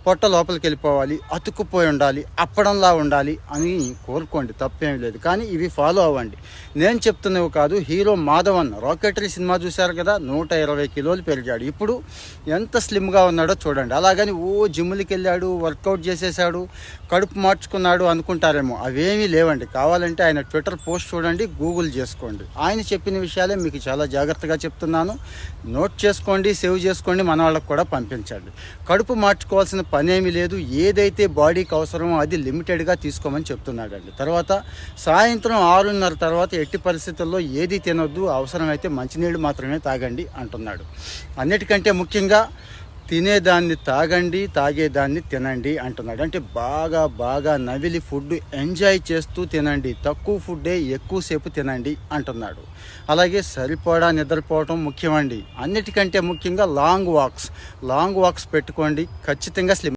పొట్ట లోపలికి వెళ్ళిపోవాలి, అతుక్కుపోయి ఉండాలి, అప్పడంలా ఉండాలి అని కోరుకోండి, తప్పేమీ లేదు. కానీ ఇవి ఫాలో అవ్వండి. నేను చెప్తున్నవి కాదు. హీరో మాధవన్ రాకెటరీ సినిమా చూశారు కదా, 120 కిలోలు పెరిగాడు. ఇప్పుడు ఎంత స్లిమ్గా ఉన్నాడో చూడండి. అలాగని జిమ్లకి వెళ్ళాడు, వర్కౌట్ చేసేసాడు, కడుపు మార్చుకున్నాడు అనుకుంటారేమో. అవేమీ లేవండి. కావాలంటే ఆయన ట్విట్టర్ పోస్ట్ చూడండి, గూగుల్ చేసుకోండి. ఆయన చెప్పిన విషయాలే మీకు చాలా జాగ్రత్తగా చెప్తున్నాను. నోట్ చేసుకోండి, సేవ్ చేసుకోండి, మన వాళ్ళకు కూడా పంపించండి. కడుపు మార్చుకోవాల్సిన పనేమీ లేదు. ఏదైతే బాడీకి అవసరమో అది లిమిటెడ్గా తీసుకోమని చెప్తున్నాడండి. తర్వాత సాయంత్రం 6:30 తర్వాత ఎట్టి పరిస్థితుల్లో ఏది తినొద్దు, అవసరమైతే మంచినీళ్ళు మాత్రమే తాగండి అంటున్నాడు. అన్నిటికంటే ముఖ్యంగా తినేదాన్ని తాగండి, తాగేదాన్ని తినండి అంటున్నాడు. అంటే బాగా నవిలి ఫుడ్ ఎంజాయ్ చేస్తూ తినండి, తక్కువ ఫుడ్డే ఎక్కువసేపు తినండి అంటున్నాడు. అలాగే సరిపడా నిద్రపోవటం ముఖ్యమండి. అన్నిటికంటే ముఖ్యంగా లాంగ్ వాక్స్ పెట్టుకోండి. ఖచ్చితంగా స్లిమ్